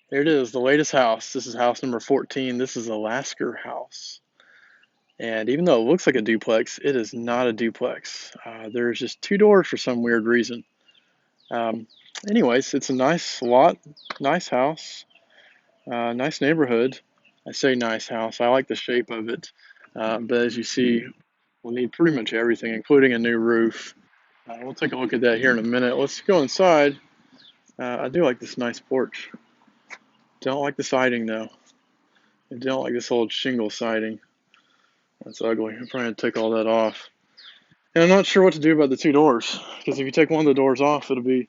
Here it is, the latest house. This is house number 14. This is a Lasker house. And even though it looks like a duplex, it is not a duplex. There's just two doors for some weird reason. Um, Anyways, it's a nice lot, nice house, nice neighborhood. I say nice house. I like the shape of it. But as you see, we'll need pretty much everything, including a new roof. We'll take a look at that here in a minute. Let's go inside. I do like this nice porch. Don't like the siding though. I don't like this old shingle siding. That's ugly. I'm trying to take all that off. And I'm not sure what to do about the two doors, because if you take one of the doors off, it'll be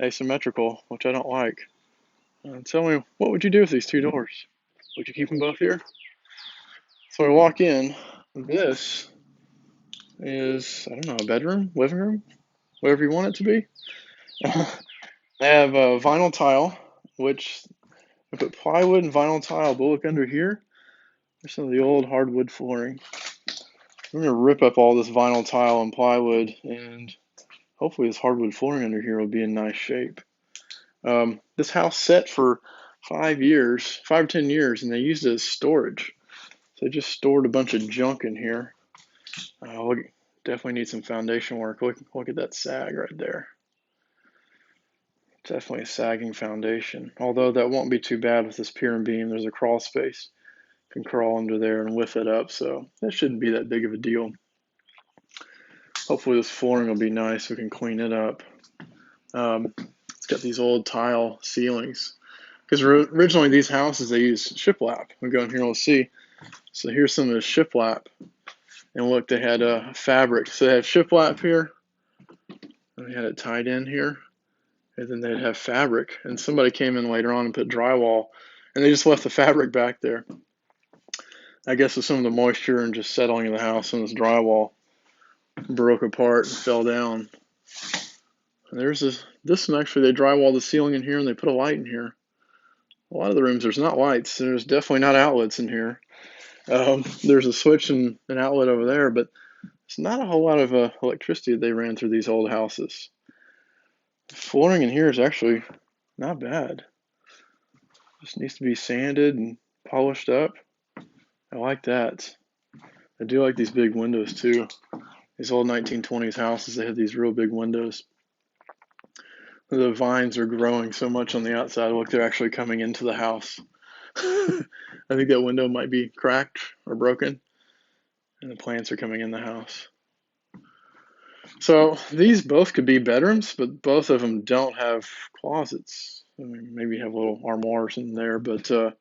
asymmetrical, which I don't like. Tell me, what would you do with these two doors? Would you keep them both here? So I walk in. This is, I don't know, a bedroom, living room, whatever you want it to be. They have a vinyl tile, which I put plywood and vinyl tile, but look under here. There's some of the old hardwood flooring. I'm going to rip up all this vinyl tile and plywood, and hopefully this hardwood flooring under here will be in nice shape. This house set for 5 years, 5 or 10 years, and they used it as storage. So they just stored a bunch of junk in here. Look, definitely need some foundation work. Look at that sag right there. Definitely a sagging foundation. Although that won't be too bad with this pier and beam. There's a crawl space. You can crawl under there and lift it up, so that shouldn't be that big of a deal. Hopefully this flooring will be nice. We can clean it up. It's got these old tile ceilings. Because originally these houses, they used shiplap. We go in here and we'll see. So here's some of the shiplap. And look, they had fabric. So they had shiplap here. And they had it tied in here. And then they'd have fabric. And somebody came in later on and put drywall. And they just left the fabric back there. I guess with some of the moisture and just settling in the house, and this drywall broke apart and fell down. And there's this one actually, they drywalled the ceiling in here and they put a light in here. A lot of the rooms, there's not lights. There's definitely not outlets in here. There's a switch and an outlet over there, but it's not a whole lot of electricity that they ran through these old houses. The flooring in here is actually not bad. Just needs to be sanded and polished up. I like that. I do like these big windows too. These old 1920s houses, they have these real big windows. The vines are growing so much on the outside. Look, they're actually coming into the house. I think that window might be cracked or broken, and the plants are coming in the house. So these both could be bedrooms, but both of them don't have closets. I mean, maybe have little armoires in there, but I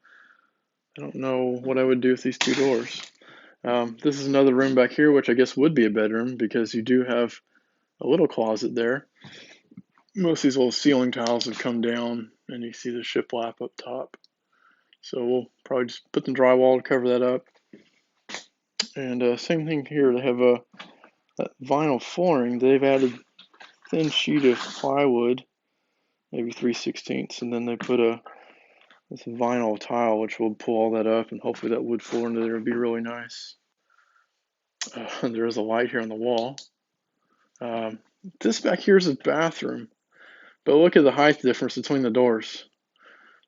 don't know what I would do with these two doors. This is another room back here, which I guess would be a bedroom because you do have a little closet there. Most of these little ceiling tiles have come down, and you see the shiplap up top. So we'll probably just put the drywall to cover that up. And same thing here. They have that vinyl flooring. They've added a thin sheet of plywood, maybe 3/16, and then they put this vinyl tile, which will pull all that up, and hopefully that wood floor into there will be really nice. There is a light here on the wall. This back here is a bathroom, but look at the height difference between the doors.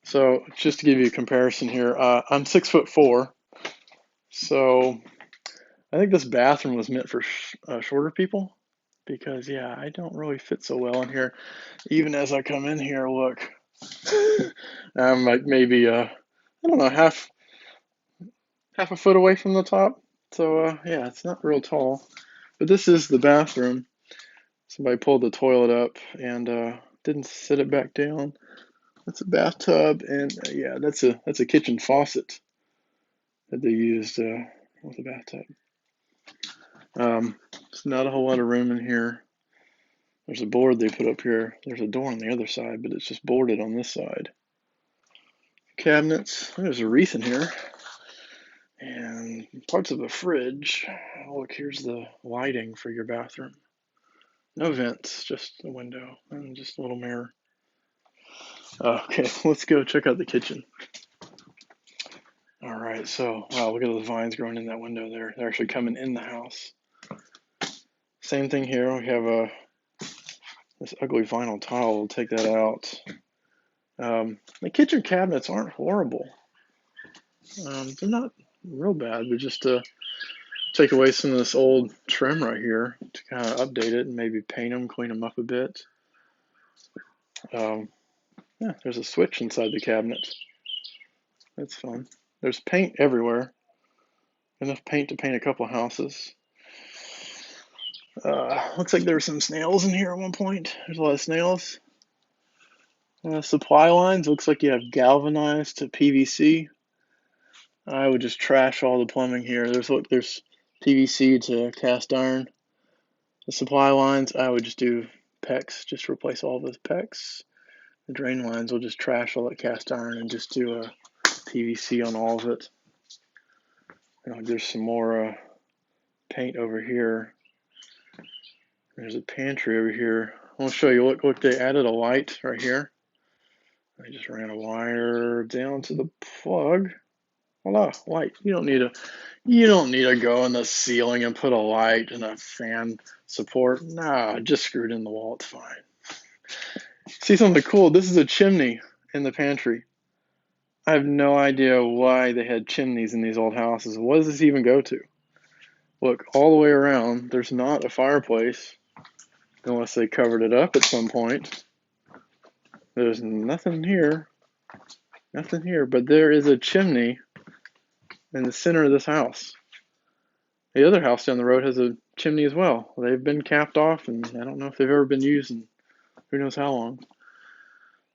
So just to give you a comparison here, I'm 6'4", so I think this bathroom was meant for shorter people because, yeah, I don't really fit so well in here. Even as I come in here, look, I'm like maybe I don't know, half a foot away from the top. So yeah, it's not real tall. But this is the bathroom. Somebody pulled the toilet up and didn't sit it back down. That's a bathtub, and yeah, that's a kitchen faucet that they used with the bathtub. There's not a whole lot of room in here. There's a board they put up here. There's a door on the other side, but it's just boarded on this side. Cabinets. There's a wreath in here. And parts of a fridge. Oh, look, here's the lighting for your bathroom. No vents, just a window and just a little mirror. Okay, let's go check out the kitchen. All right, so wow, look at those vines growing in that window there. They're actually coming in the house. Same thing here. We have this ugly vinyl tile. We'll take that out. The kitchen cabinets aren't horrible. They're not real bad, but just take away some of this old trim right here to kind of update it and maybe paint them, clean them up a bit. Yeah, there's a switch inside the cabinet. That's fun. There's paint everywhere. Enough paint to paint a couple houses. Looks like there were some snails in here at one point. There's a lot of snails. Supply lines. Looks like you have galvanized to PVC. I would just trash all the plumbing here. There's PVC to cast iron. The supply lines, I would just do PEX. Just replace all those PEX. The drain lines, will just trash all that cast iron and just do a PVC on all of it. There's some more paint over here. There's a pantry over here. I want to show you. Look, they added a light right here. I just ran a wire down to the plug. Voila, light. You don't need to go in the ceiling and put a light and a fan support. Nah, just screw it in the wall. It's fine. See something cool? This is a chimney in the pantry. I have no idea why they had chimneys in these old houses. What does this even go to? Look, all the way around, there's not a fireplace unless they covered it up at some point. There's nothing here. Nothing here, but there is a chimney in the center of this house. The other house down the road has a chimney as well. They've been capped off, and I don't know if they've ever been used in who knows how long.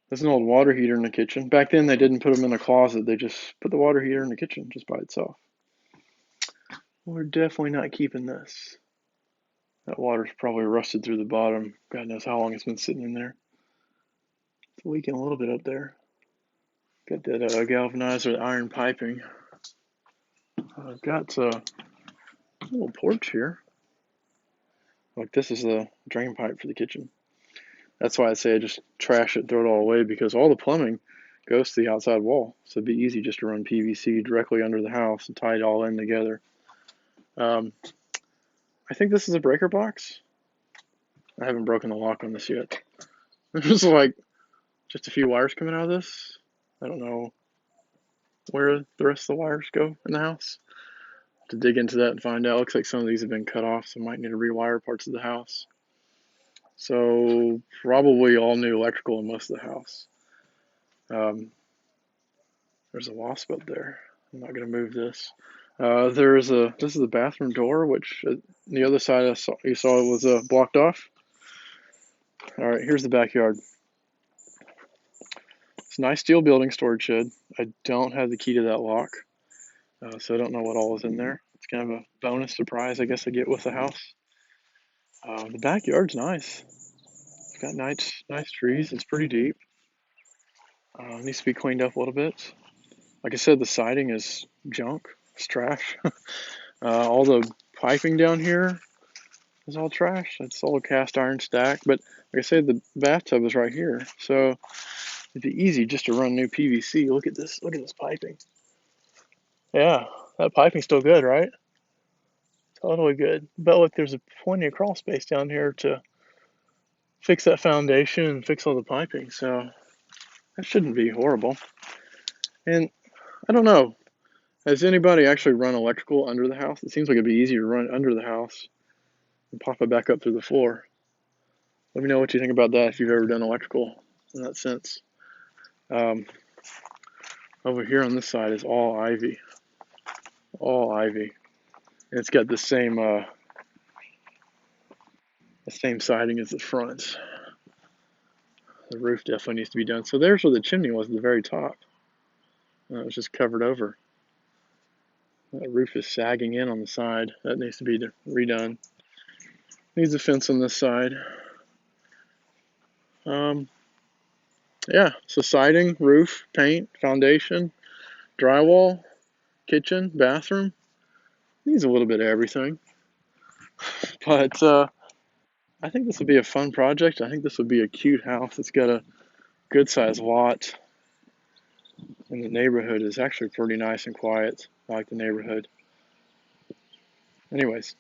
There's an old water heater in the kitchen. Back then, they didn't put them in a closet. They just put the water heater in the kitchen just by itself. We're definitely not keeping this. That water's probably rusted through the bottom. God knows how long it's been sitting in there. It's leaking a little bit up there. Got that galvanized or iron piping. I've got a little porch here. Like, this is the drain pipe for the kitchen. That's why I say I just trash it, throw it all away, because all the plumbing goes to the outside wall. So it'd be easy just to run PVC directly under the house and tie it all in together. I think this is a breaker box. I haven't broken the lock on this yet. There's like just a few wires coming out of this. I don't know where the rest of the wires go in the house. To dig into that and find out. Looks like some of these have been cut off, so I might need to rewire parts of the house. So probably all new electrical in most of the house. There's a wasp up there. I'm not going to move this. This is the bathroom door, which the other side you saw was blocked off. All right, here's the backyard. It's a nice steel building storage shed. I don't have the key to that lock, so I don't know what all is in there. It's kind of a bonus surprise, I guess, I get with the house. The backyard's nice. It's got nice trees. It's pretty deep. Needs to be cleaned up a little bit. Like I said, the siding is junk. It's trash. All the piping down here is all trash. It's all cast iron stack. But like I said, the bathtub is right here, so it'd be easy just to run new PVC. Look at this. Look at this piping. Yeah, that piping's still good, right? Totally good. But look, there's plenty of crawl space down here to fix that foundation and fix all the piping. So that shouldn't be horrible. And I don't know. Has anybody actually run electrical under the house? It seems like it'd be easier to run under the house and pop it back up through the floor. Let me know what you think about that if you've ever done electrical in that sense. Over here on this side is all ivy. All ivy. And it's got the same siding as the front. The roof definitely needs to be done. So there's where the chimney was at the very top. It was just covered over. That roof is sagging in on the side. That needs to be redone. Needs a fence on this side. Yeah, so siding, roof, paint, foundation, drywall, kitchen, bathroom. Needs a little bit of everything. But I think this would be a fun project. I think this would be a cute house. It's got a good sized lot. And the neighborhood is actually pretty nice and quiet. I like the neighborhood. Anyways,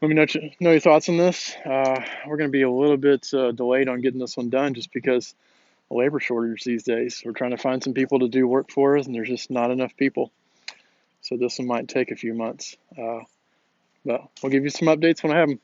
let me know your thoughts on this. We're going to be a little bit delayed on getting this one done just because labor shortage these days. We're trying to find some people to do work for us, and there's just not enough people. So this one might take a few months. But we'll give you some updates when I have them.